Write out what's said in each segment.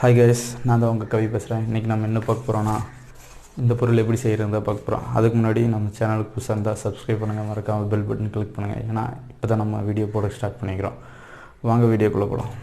Hi guys, நான் தான் உங்கள் கவி பேசுகிறேன். இன்றைக்கி நம்ம என்ன பார்க்க போகிறோன்னா, இந்த பொருள் எப்படி செய்கிறதா பார்க்க போகிறோம். அதுக்கு முன்னாடி நம்ம சேனலுக்கு புதுசாக இருந்தால் சப்ஸ்கிரைப் பண்ணுங்கள், மறக்காமல் பெல் பட்டன் கிளிக் பண்ணுங்கள். ஏன்னா இப்போ தான் நம்ம வீடியோ போட ஸ்டார்ட் பண்ணிக்கிறோம். வாங்க வீடியோக்குள்ளே போகலாம்.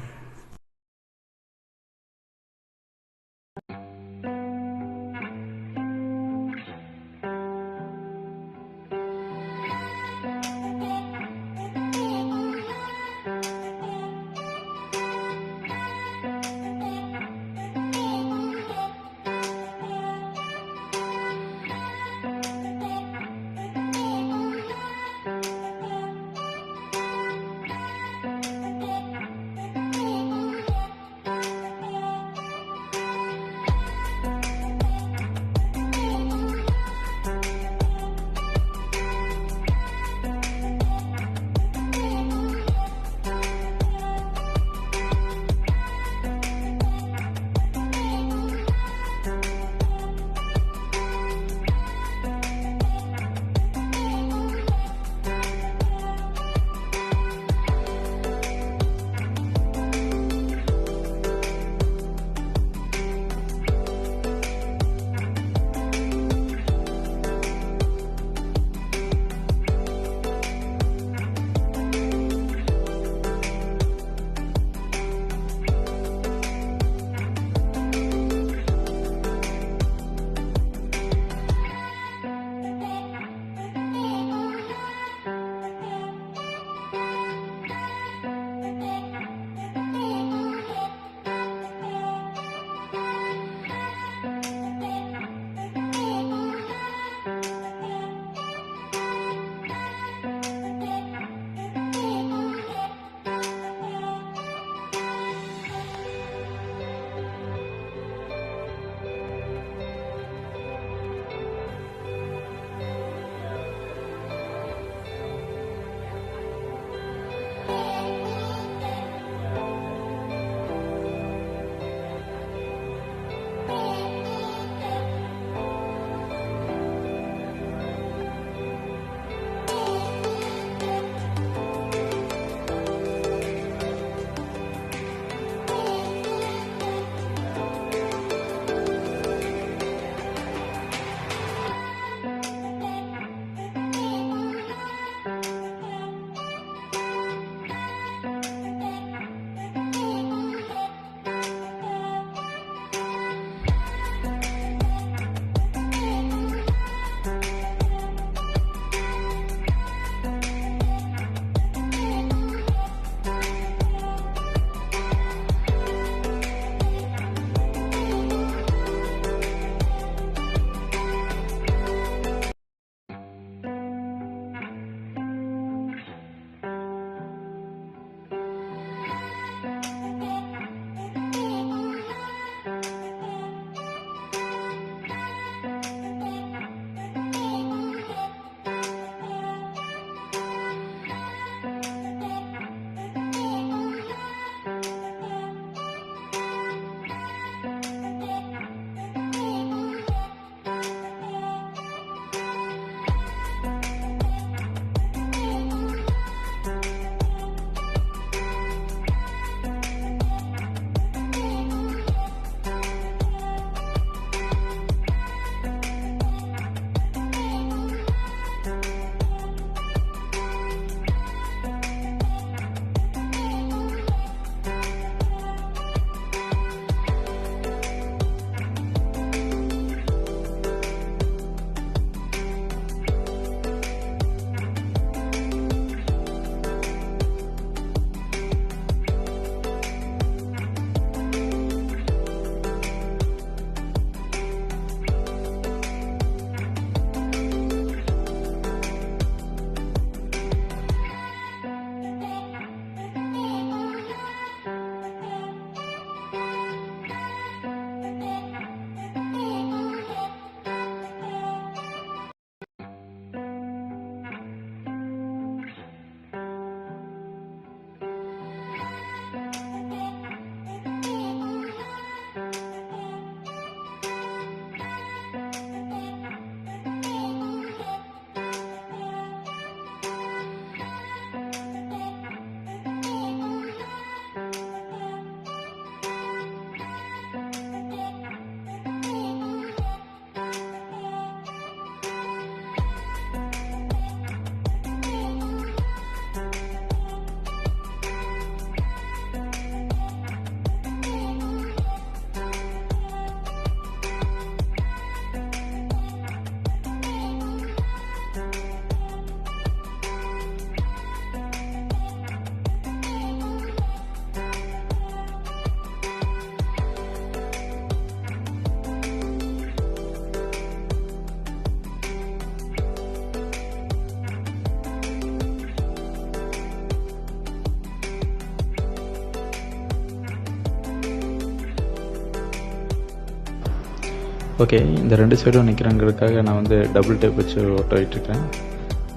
ஓகே, இந்த 2 சைடும் நிற்கிறங்கிறதுக்காக நான் வந்து டபுள் டேப் வச்சு ஒட்ட விட்டுருக்கேன்.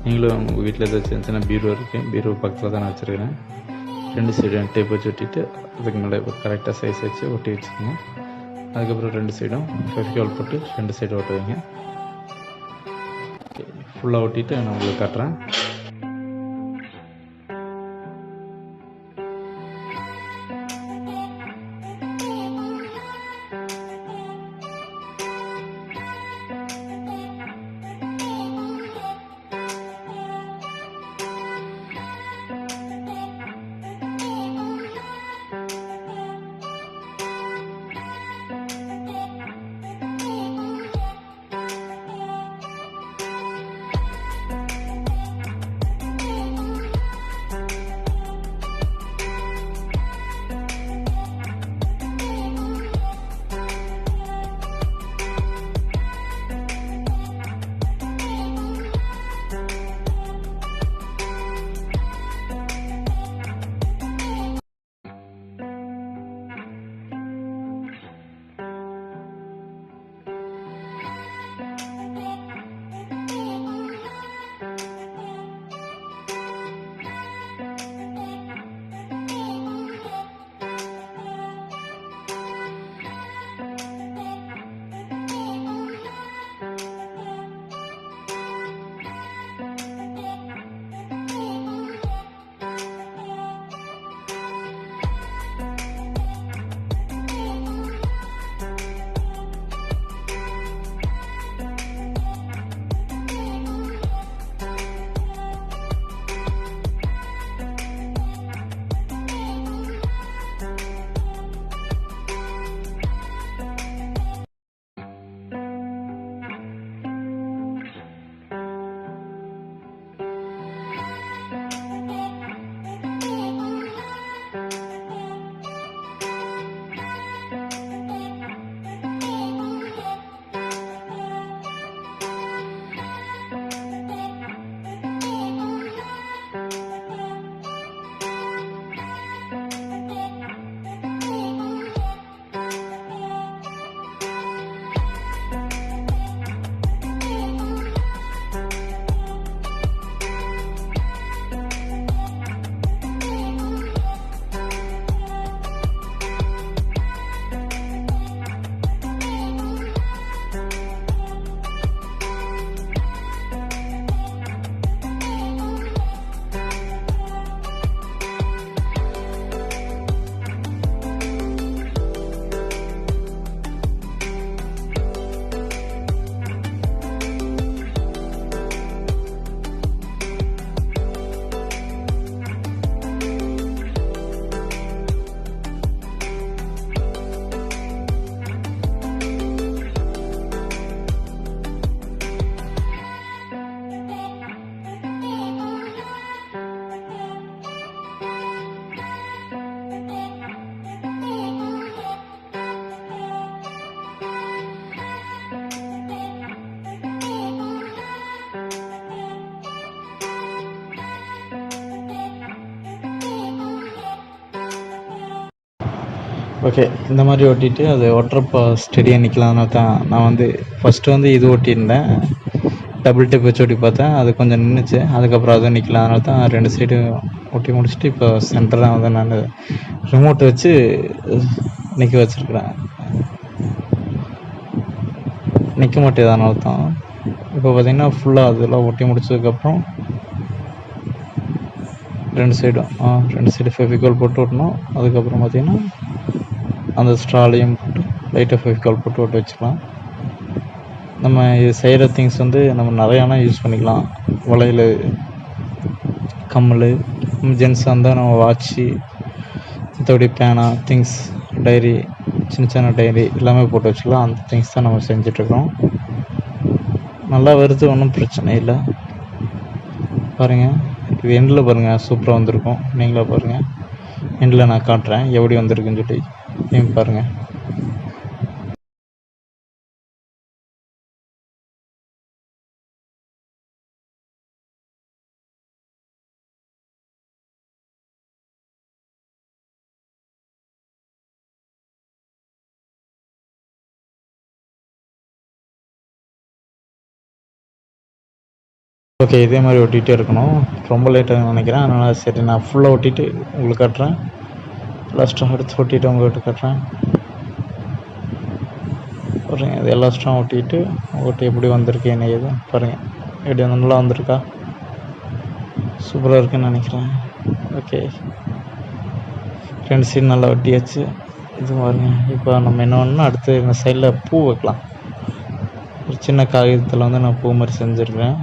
நீங்களும் உங்கள் வீட்டில் ஏதாச்சும் சின்ன சின்ன பீரோ இருக்குது, பீரோ பக்கத்தில் தான் நான் வச்சுருக்கிறேன். 2 சைடும் டேப் வச்சு ஒட்டிட்டு அதுக்கு மேலே கரெக்டாக சைஸ் வச்சு ஒட்டி வச்சுக்கோங்க. அதுக்கப்புறம் 2 சைடும் ஃபெவிகால் போட்டு 2 சைடும் ஒட்ட வைங்க. ஃபுல்லாக ஒட்டிட்டு நான் உங்களுக்கு காட்டுறேன். ஓகே, இந்த மாதிரி ஒட்டிட்டு அது ஒட்டுறப்போ ஸ்டெடியாக நிற்கலான்னு தான் நான் வந்து ஃபஸ்ட்டு வந்து இது ஒட்டியிருந்தேன். டபுள் டேப் வச்சு ஒட்டி பார்த்தேன், அது கொஞ்சம் நின்றுச்சு. அதுக்கப்புறம் அதுவும் நிற்கல, அதனால தான் 2 சைடு ஒட்டி முடிச்சுட்டு இப்போ சென்டராக வந்து நான் ரிமோட் வச்சு நிற்க வச்சுருக்குறேன். நிற்க மாட்டேது, அதனால தான். இப்போ பார்த்திங்கன்னா ஃபுல்லாக அதெல்லாம் ஒட்டி முடிச்சதுக்கப்புறம் 2 சைடு ஃபெவிகால் போட்டு ஒட்டணும். அதுக்கப்புறம் பார்த்திங்கன்னா அந்த ஸ்ட்ராலையும் போட்டு லைட்டாக ஃபெவிகால் போட்டு ஒட்ட வச்சுக்கலாம். நம்ம இது செய்கிற திங்ஸ் வந்து நம்ம நிறையானா யூஸ் பண்ணிக்கலாம். வளையல், கம்மல், ஜென்ஸாக இருந்தால் நம்ம வாட்சி, மற்றபடி பேனா, திங்ஸ், டைரி, சின்ன சின்ன டைரி எல்லாமே போட்டு வச்சுக்கலாம். அந்த திங்ஸ் தான் நம்ம செஞ்சிட்ருக்கோம். நல்லா வருது, ஒன்றும் பிரச்சனை இல்லை. பாருங்கள், இது எண்டில் பாருங்கள், சூப்பராக வந்திருக்கும். நீங்களே பாருங்கள், எண்டில் நான் காட்டுறேன் எப்படி வந்திருக்குன்னு சொல்லி. நீங்கள் பாருங்கள். ஓகே, இதே மாதிரி ஒட்டிகிட்டே இருக்கணும். ரொம்ப லேட்டாக நினைக்கிறேன். அதனால் சரி நான் ஃபுல்லாக ஒட்டிட்டு உங்களுக்கு காட்டுறேன். லாஸ்ட்டாக எடுத்து ஒட்டிட்டு உங்கள்கிட்ட காட்டுறேன். பாருங்கள், இது எல்லா ஸ்ட்ராங் ஒட்டிட்டு உங்கள்கிட்ட எப்படி வந்திருக்கு என்ன ஏது பாருங்கள். எப்படி நல்லா வந்திருக்கா? சூப்பராக இருக்குன்னு நினைக்கிறேன். ஓகே, 2 சைடு நல்லா ஒட்டியாச்சு. இது பாருங்க. இப்போ நம்ம என்ன பண்ணணும், அடுத்து இந்த சைடில் பூ வைக்கலாம். ஒரு சின்ன காகிதத்தில் வந்து நான் பூ மாதிரி செஞ்சுருக்கேன்.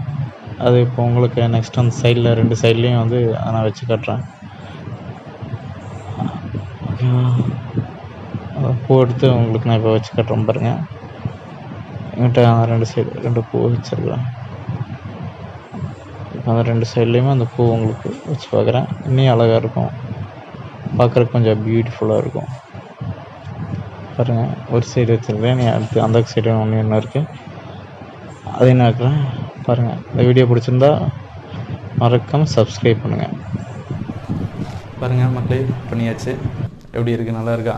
அது இப்போ உங்களுக்கு நெக்ஸ்ட் அந்த சைடில் 2 சைட்லேயும் வந்து நான் வச்சு காட்டுறேன். ஓகேவா? பூ எடுத்து உங்களுக்கு நான் இப்போ வச்சு காட்டுறேன் பாருங்கள். என்கிட்ட 2 சைடு 2 பூ வச்சுருக்கேன். இப்போ அந்த 2 சைட்லேயுமே அந்த பூ உங்களுக்கு வச்சு பார்க்குறேன். இன்னும் அழகாக இருக்கும், பார்க்குறதுக்கு கொஞ்சம் பியூட்டிஃபுல்லாக இருக்கும். பாருங்கள், ஒரு சைடு வச்சுருக்கேன். நீ அடுத்து அந்த சைடு இன்னும் இருக்குது, அதையும் நான் இருக்கிறேன். பாருங்கள், இந்த வீடியோ பிடிச்சிருந்தா மறக்காமல் சப்ஸ்கிரைப் பண்ணுங்கள். பாருங்கள் மக்களே, பண்ணியாச்சு. எப்படி இருக்குது? நல்லா இருக்கா?